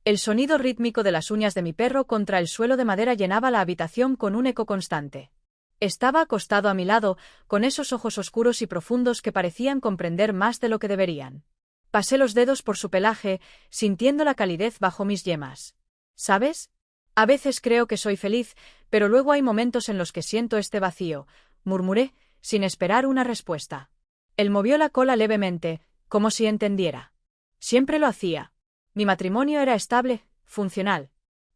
El sonido rítmico de las uñas de mi perro contra el suelo de madera llenaba la habitación con un eco constante. Estaba acostado a mi lado, con esos ojos oscuros y profundos que parecían comprender más de lo que deberían. Pasé los dedos por su pelaje, sintiendo la calidez bajo mis yemas. ¿Sabes? A veces creo que soy feliz, pero luego hay momentos en los que siento este vacío, murmuré, sin esperar una respuesta. Él movió la cola levemente, como si entendiera. Siempre lo hacía. Mi matrimonio era estable, funcional.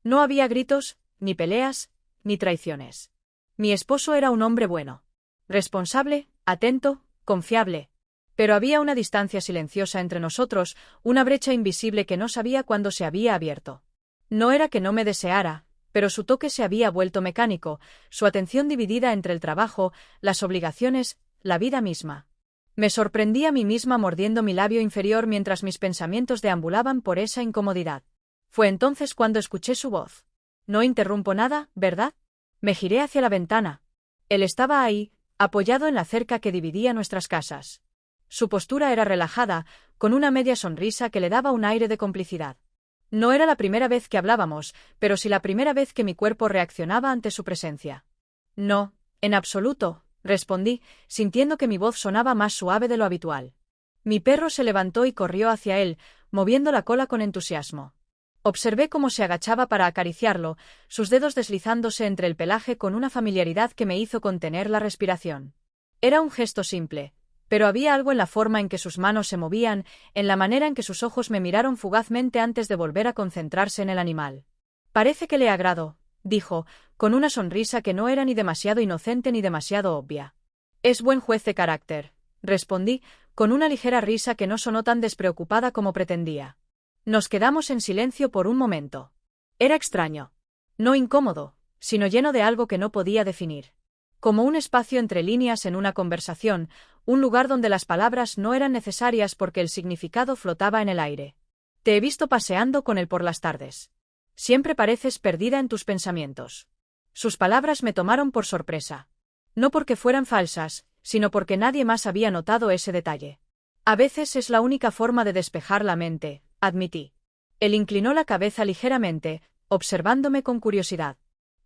No había gritos, ni peleas, ni traiciones. Mi esposo era un hombre bueno. Responsable, atento, confiable. Pero había una distancia silenciosa entre nosotros, una brecha invisible que no sabía cuándo se había abierto. No era que no me deseara, pero su toque se había vuelto mecánico, su atención dividida entre el trabajo, las obligaciones, la vida misma. Me sorprendí a mí misma mordiendo mi labio inferior mientras mis pensamientos deambulaban por esa incomodidad. Fue entonces cuando escuché su voz. No interrumpo nada, ¿verdad? Me giré hacia la ventana. Él estaba ahí, apoyado en la cerca que dividía nuestras casas. Su postura era relajada, con una media sonrisa que le daba un aire de complicidad. No era la primera vez que hablábamos, pero sí la primera vez que mi cuerpo reaccionaba ante su presencia. No, en absoluto, respondí, sintiendo que mi voz sonaba más suave de lo habitual. Mi perro se levantó y corrió hacia él, moviendo la cola con entusiasmo. Observé cómo se agachaba para acariciarlo, sus dedos deslizándose entre el pelaje con una familiaridad que me hizo contener la respiración. Era un gesto simple, pero había algo en la forma en que sus manos se movían, en la manera en que sus ojos me miraron fugazmente antes de volver a concentrarse en el animal. Parece que le agradó, dijo, con una sonrisa que no era ni demasiado inocente ni demasiado obvia. Es buen juez de carácter, respondí, con una ligera risa que no sonó tan despreocupada como pretendía. Nos quedamos en silencio por un momento. Era extraño. No incómodo, sino lleno de algo que no podía definir. Como un espacio entre líneas en una conversación, un lugar donde las palabras no eran necesarias porque el significado flotaba en el aire. Te he visto paseando con él por las tardes. Siempre pareces perdida en tus pensamientos. Sus palabras me tomaron por sorpresa. No porque fueran falsas, sino porque nadie más había notado ese detalle. A veces es la única forma de despejar la mente, admití. Él inclinó la cabeza ligeramente, observándome con curiosidad.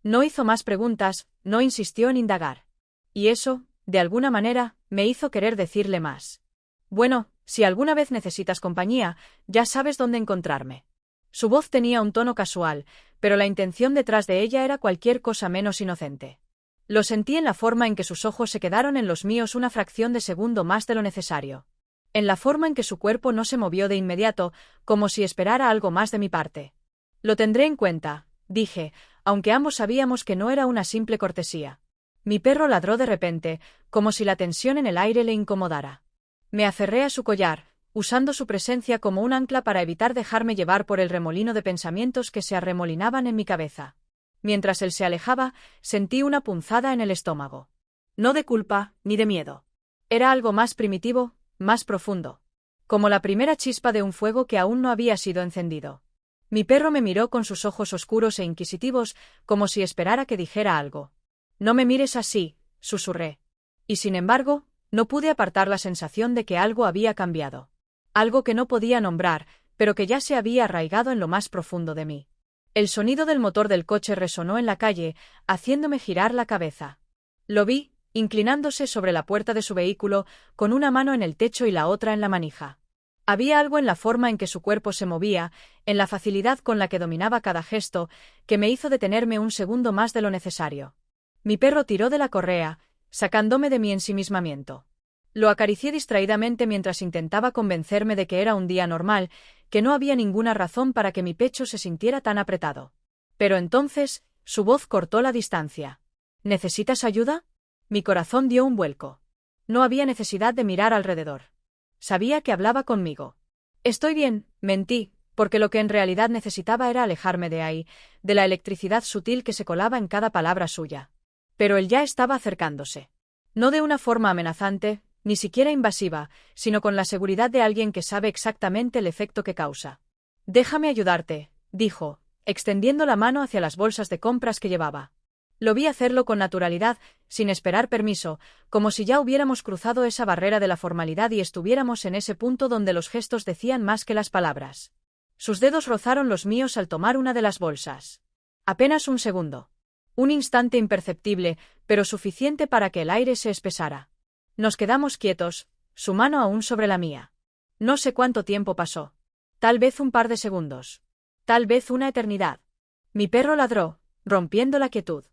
No hizo más preguntas, no insistió en indagar. Y eso, de alguna manera, me hizo querer decirle más. Bueno, si alguna vez necesitas compañía, ya sabes dónde encontrarme. Su voz tenía un tono casual, pero la intención detrás de ella era cualquier cosa menos inocente. Lo sentí en la forma en que sus ojos se quedaron en los míos una fracción de segundo más de lo necesario. En la forma en que su cuerpo no se movió de inmediato, como si esperara algo más de mi parte. Lo tendré en cuenta, dije, aunque ambos sabíamos que no era una simple cortesía. Mi perro ladró de repente, como si la tensión en el aire le incomodara. Me aferré a su collar, usando su presencia como un ancla para evitar dejarme llevar por el remolino de pensamientos que se arremolinaban en mi cabeza. Mientras él se alejaba, sentí una punzada en el estómago. No de culpa, ni de miedo. Era algo más primitivo, más profundo. Como la primera chispa de un fuego que aún no había sido encendido. Mi perro me miró con sus ojos oscuros e inquisitivos, como si esperara que dijera algo. No me mires así, susurré. Y sin embargo, no pude apartar la sensación de que algo había cambiado. Algo que no podía nombrar, pero que ya se había arraigado en lo más profundo de mí. El sonido del motor del coche resonó en la calle, haciéndome girar la cabeza. Lo vi, inclinándose sobre la puerta de su vehículo, con una mano en el techo y la otra en la manija. Había algo en la forma en que su cuerpo se movía, en la facilidad con la que dominaba cada gesto, que me hizo detenerme un segundo más de lo necesario. Mi perro tiró de la correa, sacándome de mi ensimismamiento. Lo acaricié distraídamente mientras intentaba convencerme de que era un día normal, que no había ninguna razón para que mi pecho se sintiera tan apretado. Pero entonces, su voz cortó la distancia. ¿Necesitas ayuda? Mi corazón dio un vuelco. No había necesidad de mirar alrededor. Sabía que hablaba conmigo. Estoy bien, mentí, porque lo que en realidad necesitaba era alejarme de ahí, de la electricidad sutil que se colaba en cada palabra suya. Pero él ya estaba acercándose. No de una forma amenazante, ni siquiera invasiva, sino con la seguridad de alguien que sabe exactamente el efecto que causa. Déjame ayudarte, dijo, extendiendo la mano hacia las bolsas de compras que llevaba. Lo vi hacerlo con naturalidad, sin esperar permiso, como si ya hubiéramos cruzado esa barrera de la formalidad y estuviéramos en ese punto donde los gestos decían más que las palabras. Sus dedos rozaron los míos al tomar una de las bolsas. Apenas un segundo. Un instante imperceptible, pero suficiente para que el aire se espesara. Nos quedamos quietos, su mano aún sobre la mía. No sé cuánto tiempo pasó. Tal vez un par de segundos. Tal vez una eternidad. Mi perro ladró, rompiendo la quietud.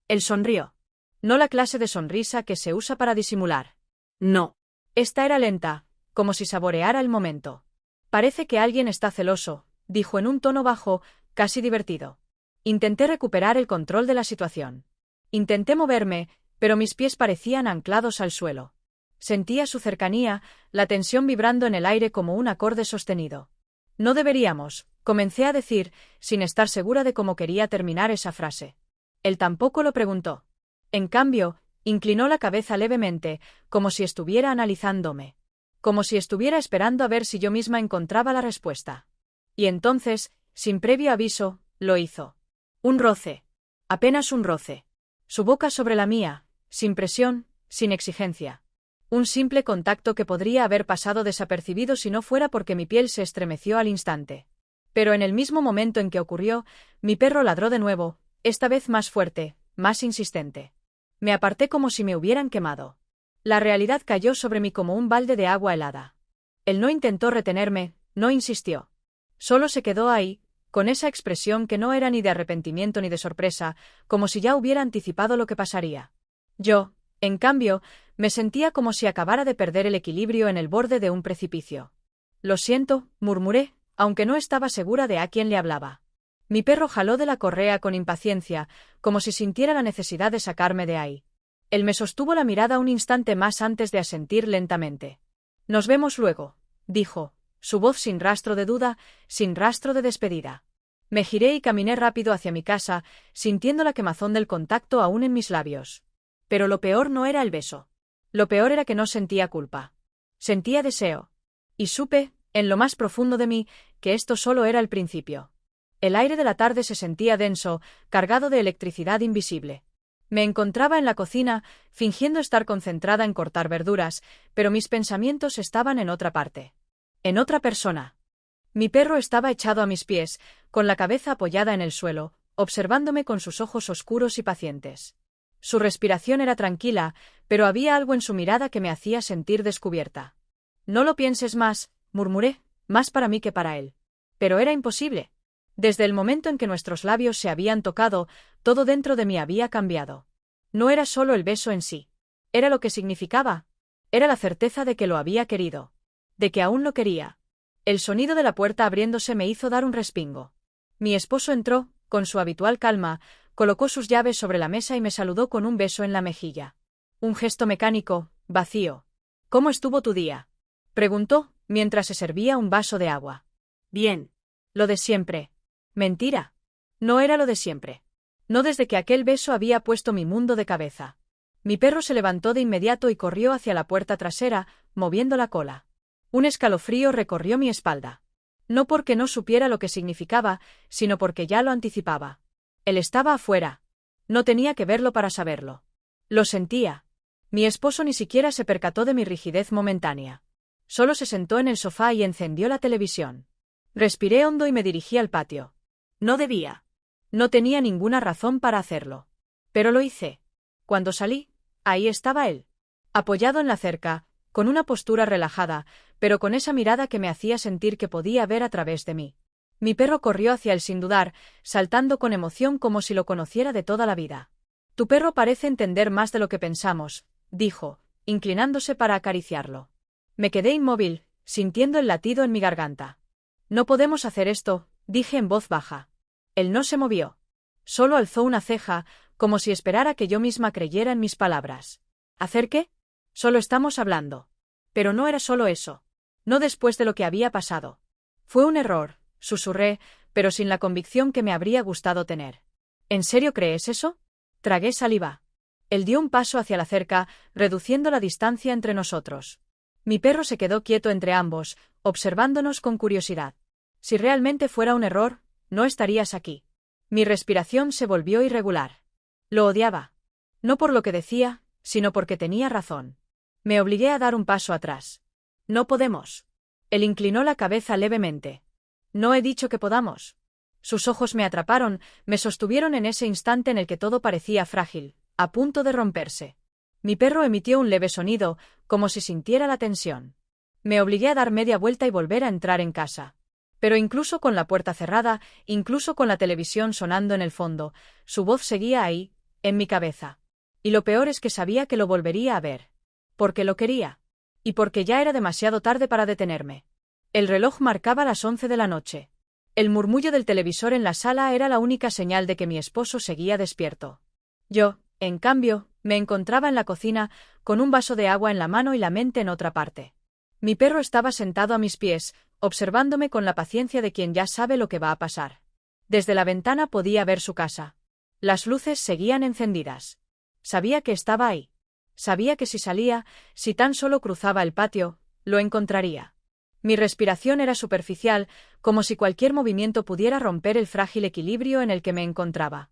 Él sonrió. No la clase de sonrisa que se usa para disimular. No. Esta era lenta, como si saboreara el momento. Parece que alguien está celoso, dijo en un tono bajo, casi divertido. Intenté recuperar el control de la situación. Intenté moverme, pero mis pies parecían anclados al suelo. Sentía su cercanía, la tensión vibrando en el aire como un acorde sostenido. No deberíamos, comencé a decir, sin estar segura de cómo quería terminar esa frase. Él tampoco lo preguntó. En cambio, inclinó la cabeza levemente, como si estuviera analizándome. Como si estuviera esperando a ver si yo misma encontraba la respuesta. Y entonces, sin previo aviso, lo hizo. Un roce. Apenas un roce. Su boca sobre la mía, sin presión, sin exigencia. Un simple contacto que podría haber pasado desapercibido si no fuera porque mi piel se estremeció al instante. Pero en el mismo momento en que ocurrió, mi perro ladró de nuevo, esta vez más fuerte, más insistente. Me aparté como si me hubieran quemado. La realidad cayó sobre mí como un balde de agua helada. Él no intentó retenerme, no insistió. Solo se quedó ahí, con esa expresión que no era ni de arrepentimiento ni de sorpresa, como si ya hubiera anticipado lo que pasaría. Yo, en cambio, me sentía como si acabara de perder el equilibrio en el borde de un precipicio. Lo siento, murmuré, aunque no estaba segura de a quién le hablaba. Mi perro jaló de la correa con impaciencia, como si sintiera la necesidad de sacarme de ahí. Él me sostuvo la mirada un instante más antes de asentir lentamente. Nos vemos luego, dijo, su voz sin rastro de duda, sin rastro de despedida. Me giré y caminé rápido hacia mi casa, sintiendo la quemazón del contacto aún en mis labios. Pero lo peor no era el beso. Lo peor era que no sentía culpa. Sentía deseo. Y supe, en lo más profundo de mí, que esto solo era el principio. El aire de la tarde se sentía denso, cargado de electricidad invisible. Me encontraba en la cocina, fingiendo estar concentrada en cortar verduras, pero mis pensamientos estaban en otra parte. En otra persona. Mi perro estaba echado a mis pies, con la cabeza apoyada en el suelo, observándome con sus ojos oscuros y pacientes. Su respiración era tranquila, pero había algo en su mirada que me hacía sentir descubierta. No lo pienses más, murmuré, más para mí que para él. Pero era imposible. Desde el momento en que nuestros labios se habían tocado, todo dentro de mí había cambiado. No era solo el beso en sí. Era lo que significaba. Era la certeza de que lo había querido. De que aún lo quería. El sonido de la puerta abriéndose me hizo dar un respingo. Mi esposo entró, con su habitual calma, colocó sus llaves sobre la mesa y me saludó con un beso en la mejilla. Un gesto mecánico, vacío. ¿Cómo estuvo tu día?, preguntó, mientras se servía un vaso de agua. Bien. Lo de siempre. Mentira. No era lo de siempre. No desde que aquel beso había puesto mi mundo de cabeza. Mi perro se levantó de inmediato y corrió hacia la puerta trasera, moviendo la cola. Un escalofrío recorrió mi espalda. No porque no supiera lo que significaba, sino porque ya lo anticipaba. Él estaba afuera. No tenía que verlo para saberlo. Lo sentía. Mi esposo ni siquiera se percató de mi rigidez momentánea. Solo se sentó en el sofá y encendió la televisión. Respiré hondo y me dirigí al patio. No debía. No tenía ninguna razón para hacerlo. Pero lo hice. Cuando salí, ahí estaba él. Apoyado en la cerca, con una postura relajada, pero con esa mirada que me hacía sentir que podía ver a través de mí. Mi perro corrió hacia él sin dudar, saltando con emoción como si lo conociera de toda la vida. Tu perro parece entender más de lo que pensamos, dijo, inclinándose para acariciarlo. Me quedé inmóvil, sintiendo el latido en mi garganta. No podemos hacer esto, dije en voz baja. Él no se movió. Solo alzó una ceja, como si esperara que yo misma creyera en mis palabras. ¿Hacer qué? Solo estamos hablando. Pero no era solo eso. No después de lo que había pasado. Fue un error, susurré, pero sin la convicción que me habría gustado tener. ¿En serio crees eso? Tragué saliva. Él dio un paso hacia la cerca, reduciendo la distancia entre nosotros. Mi perro se quedó quieto entre ambos, observándonos con curiosidad. Si realmente fuera un error, no estarías aquí. Mi respiración se volvió irregular. Lo odiaba. No por lo que decía, sino porque tenía razón. Me obligué a dar un paso atrás. No podemos. Él inclinó la cabeza levemente. No he dicho que podamos. Sus ojos me atraparon, me sostuvieron en ese instante en el que todo parecía frágil, a punto de romperse. Mi perro emitió un leve sonido, como si sintiera la tensión. Me obligué a dar media vuelta y volver a entrar en casa. Pero incluso con la puerta cerrada, incluso con la televisión sonando en el fondo, su voz seguía ahí, en mi cabeza. Y lo peor es que sabía que lo volvería a ver. Porque lo quería. Y porque ya era demasiado tarde para detenerme. El reloj marcaba las 11 de la noche. El murmullo del televisor en la sala era la única señal de que mi esposo seguía despierto. Yo, en cambio, me encontraba en la cocina, con un vaso de agua en la mano y la mente en otra parte. Mi perro estaba sentado a mis pies, observándome con la paciencia de quien ya sabe lo que va a pasar. Desde la ventana podía ver su casa. Las luces seguían encendidas. Sabía que estaba ahí. Sabía que si salía, si tan solo cruzaba el patio, lo encontraría. Mi respiración era superficial, como si cualquier movimiento pudiera romper el frágil equilibrio en el que me encontraba.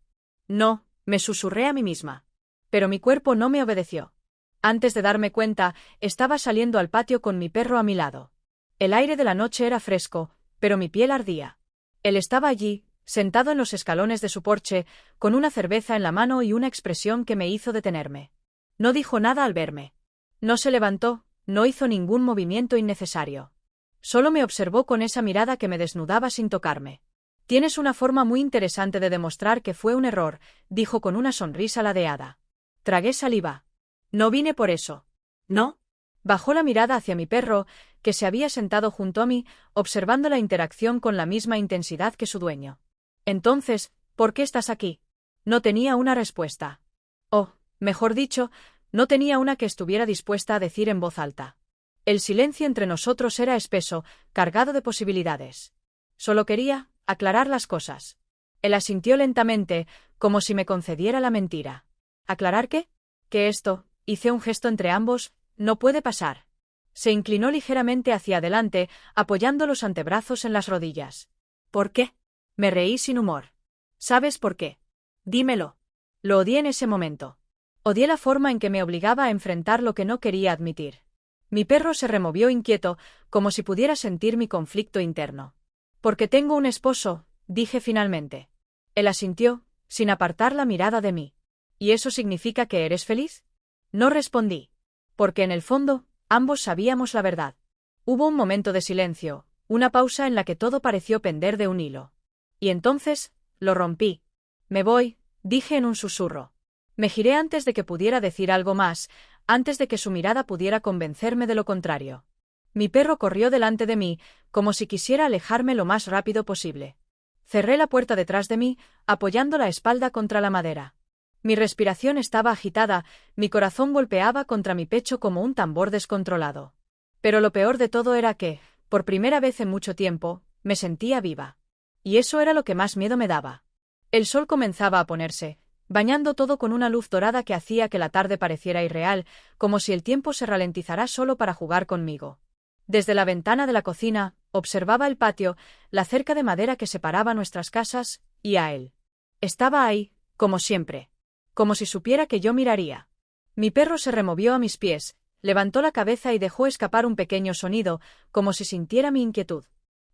No, me susurré a mí misma. Pero mi cuerpo no me obedeció. Antes de darme cuenta, estaba saliendo al patio con mi perro a mi lado. El aire de la noche era fresco, pero mi piel ardía. Él estaba allí, sentado en los escalones de su porche, con una cerveza en la mano y una expresión que me hizo detenerme. No dijo nada al verme. No se levantó, no hizo ningún movimiento innecesario. Solo me observó con esa mirada que me desnudaba sin tocarme. Tienes una forma muy interesante de demostrar que fue un error, dijo con una sonrisa ladeada. Tragué saliva. No vine por eso. ¿No? Bajó la mirada hacia mi perro, que se había sentado junto a mí, observando la interacción con la misma intensidad que su dueño. Entonces, ¿por qué estás aquí? No tenía una respuesta. Oh, mejor dicho, no tenía una que estuviera dispuesta a decir en voz alta. El silencio entre nosotros era espeso, cargado de posibilidades. Solo quería aclarar las cosas. Él asintió lentamente, como si me concediera la mentira. ¿Aclarar qué? Que esto, hice un gesto entre ambos, no puede pasar. Se inclinó ligeramente hacia adelante, apoyando los antebrazos en las rodillas. ¿Por qué? Me reí sin humor. ¿Sabes por qué? Dímelo. Lo odié en ese momento. Odié la forma en que me obligaba a enfrentar lo que no quería admitir. Mi perro se removió inquieto, como si pudiera sentir mi conflicto interno. Porque tengo un esposo, dije finalmente. Él asintió, sin apartar la mirada de mí. ¿Y eso significa que eres feliz? No respondí. Porque en el fondo, ambos sabíamos la verdad. Hubo un momento de silencio, una pausa en la que todo pareció pender de un hilo. Y entonces, lo rompí. Me voy, dije en un susurro. Me giré antes de que pudiera decir algo más, antes de que su mirada pudiera convencerme de lo contrario. Mi perro corrió delante de mí, como si quisiera alejarme lo más rápido posible. Cerré la puerta detrás de mí, apoyando la espalda contra la madera. Mi respiración estaba agitada, mi corazón golpeaba contra mi pecho como un tambor descontrolado. Pero lo peor de todo era que, por primera vez en mucho tiempo, me sentía viva. Y eso era lo que más miedo me daba. El sol comenzaba a ponerse, bañando todo con una luz dorada que hacía que la tarde pareciera irreal, como si el tiempo se ralentizara solo para jugar conmigo. Desde la ventana de la cocina, observaba el patio, la cerca de madera que separaba nuestras casas, y a él. Estaba ahí, como siempre. Como si supiera que yo miraría. Mi perro se removió a mis pies, levantó la cabeza y dejó escapar un pequeño sonido, como si sintiera mi inquietud.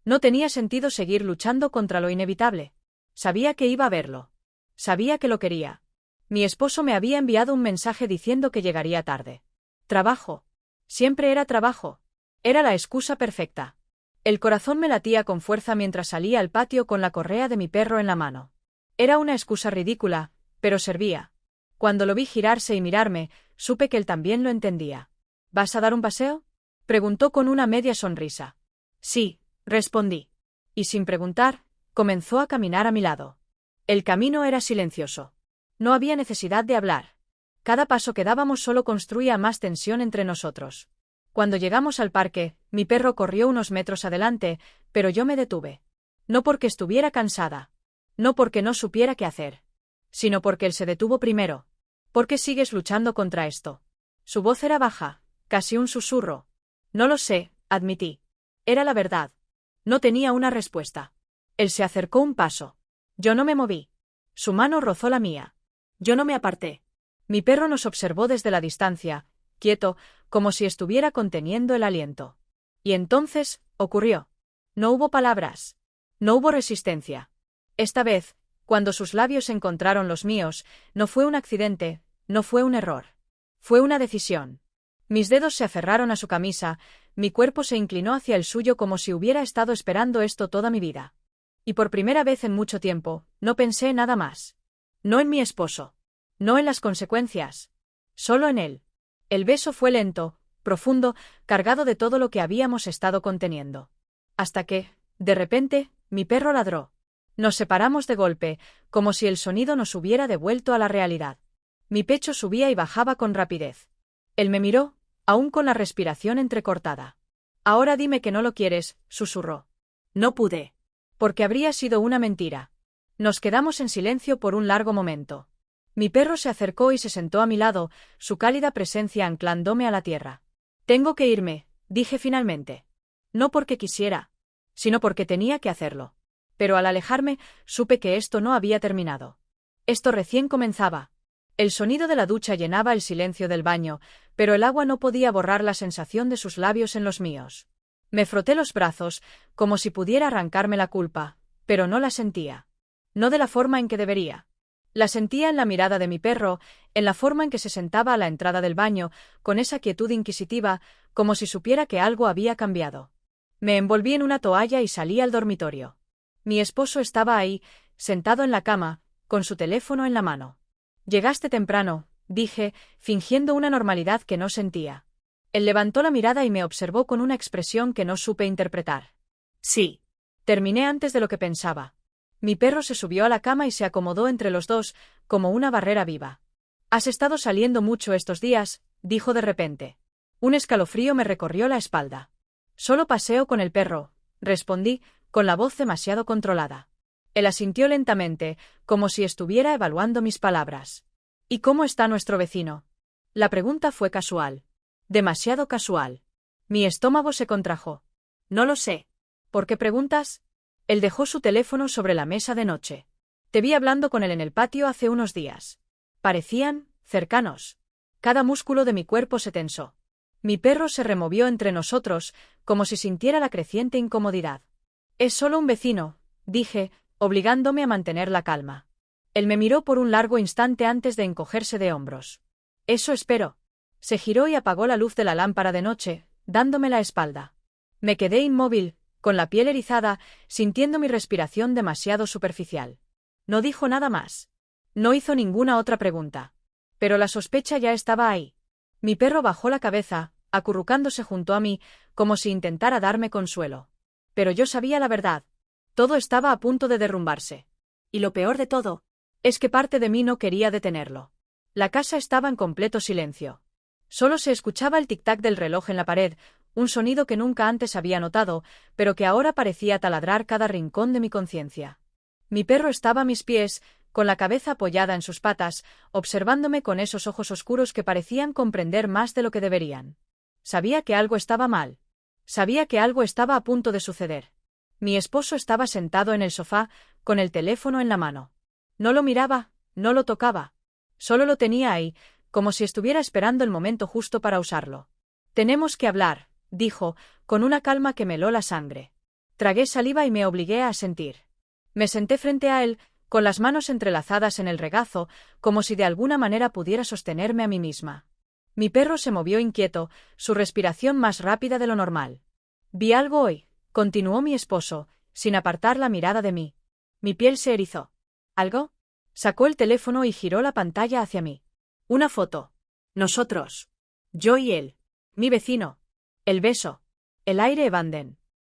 No tenía sentido seguir luchando contra lo inevitable. Sabía que iba a verlo. Sabía que lo quería. Mi esposo me había enviado un mensaje diciendo que llegaría tarde. Trabajo. Siempre era trabajo. Era la excusa perfecta. El corazón me latía con fuerza mientras salía al patio con la correa de mi perro en la mano. Era una excusa ridícula, pero servía. Cuando lo vi girarse y mirarme, supe que él también lo entendía. ¿Vas a dar un paseo? Preguntó con una media sonrisa. Sí, respondí. Y sin preguntar, comenzó a caminar a mi lado. El camino era silencioso. No había necesidad de hablar. Cada paso que dábamos solo construía más tensión entre nosotros. Cuando llegamos al parque, mi perro corrió unos metros adelante, pero yo me detuve. No porque estuviera cansada. No porque no supiera qué hacer. Sino porque él se detuvo primero. ¿Por qué sigues luchando contra esto? Su voz era baja, casi un susurro. No lo sé, admití. Era la verdad. No tenía una respuesta. Él se acercó un paso. Yo no me moví. Su mano rozó la mía. Yo no me aparté. Mi perro nos observó desde la distancia, quieto, como si estuviera conteniendo el aliento. Y entonces, ocurrió. No hubo palabras. No hubo resistencia. Esta vez, cuando sus labios encontraron los míos, no fue un accidente, no fue un error. Fue una decisión. Mis dedos se aferraron a su camisa, mi cuerpo se inclinó hacia el suyo como si hubiera estado esperando esto toda mi vida. Y por primera vez en mucho tiempo, no pensé nada más. No en mi esposo. No en las consecuencias. Solo en él. El beso fue lento, profundo, cargado de todo lo que habíamos estado conteniendo. Hasta que, de repente, mi perro ladró. Nos separamos de golpe, como si el sonido nos hubiera devuelto a la realidad. Mi pecho subía y bajaba con rapidez. Él me miró, aún con la respiración entrecortada. Ahora dime que no lo quieres, susurró. No pude. Porque habría sido una mentira. Nos quedamos en silencio por un largo momento. Mi perro se acercó y se sentó a mi lado, su cálida presencia anclándome a la tierra. Tengo que irme, dije finalmente. No porque quisiera, sino porque tenía que hacerlo. Pero al alejarme, supe que esto no había terminado. Esto recién comenzaba. El sonido de la ducha llenaba el silencio del baño, pero el agua no podía borrar la sensación de sus labios en los míos. Me froté los brazos, como si pudiera arrancarme la culpa, pero no la sentía. No de la forma en que debería. La sentía en la mirada de mi perro, en la forma en que se sentaba a la entrada del baño, con esa quietud inquisitiva, como si supiera que algo había cambiado. Me envolví en una toalla y salí al dormitorio. Mi esposo estaba ahí, sentado en la cama, con su teléfono en la mano. Llegaste temprano, dije, fingiendo una normalidad que no sentía. Él levantó la mirada y me observó con una expresión que no supe interpretar. Sí. Terminé antes de lo que pensaba. Mi perro se subió a la cama y se acomodó entre los dos, como una barrera viva. Has estado saliendo mucho estos días, dijo de repente. Un escalofrío me recorrió la espalda. Solo paseo con el perro, respondí, con la voz demasiado controlada. Él asintió lentamente, como si estuviera evaluando mis palabras. ¿Y cómo está nuestro vecino? La pregunta fue casual. Demasiado casual. Mi estómago se contrajo. No lo sé. ¿Por qué preguntas? Él dejó su teléfono sobre la mesa de noche. Te vi hablando con él en el patio hace unos días. Parecían cercanos. Cada músculo de mi cuerpo se tensó. Mi perro se removió entre nosotros, como si sintiera la creciente incomodidad. Es solo un vecino, dije, obligándome a mantener la calma. Él me miró por un largo instante antes de encogerse de hombros. Eso espero. Se giró y apagó la luz de la lámpara de noche, dándome la espalda. Me quedé inmóvil, con la piel erizada, sintiendo mi respiración demasiado superficial. No dijo nada más. No hizo ninguna otra pregunta. Pero la sospecha ya estaba ahí. Mi perro bajó la cabeza, acurrucándose junto a mí, como si intentara darme consuelo. Pero yo sabía la verdad. Todo estaba a punto de derrumbarse. Y lo peor de todo, es que parte de mí no quería detenerlo. La casa estaba en completo silencio. Solo se escuchaba el tic-tac del reloj en la pared, un sonido que nunca antes había notado, pero que ahora parecía taladrar cada rincón de mi conciencia. Mi perro estaba a mis pies, con la cabeza apoyada en sus patas, observándome con esos ojos oscuros que parecían comprender más de lo que deberían. Sabía que algo estaba mal. Sabía que algo estaba a punto de suceder. Mi esposo estaba sentado en el sofá, con el teléfono en la mano. No lo miraba, no lo tocaba. Solo lo tenía ahí, como si estuviera esperando el momento justo para usarlo. Tenemos que hablar, dijo, con una calma que me heló la sangre. Tragué saliva y me obligué a asentir. Me senté frente a él, con las manos entrelazadas en el regazo, como si de alguna manera pudiera sostenerme a mí misma. Mi perro se movió inquieto, su respiración más rápida de lo normal. Vi algo hoy, continuó mi esposo, sin apartar la mirada de mí. Mi piel se erizó. ¿Algo? Sacó el teléfono y giró la pantalla hacia mí. Una foto. Nosotros. Yo y él. Mi vecino. El beso. El aire Evanden.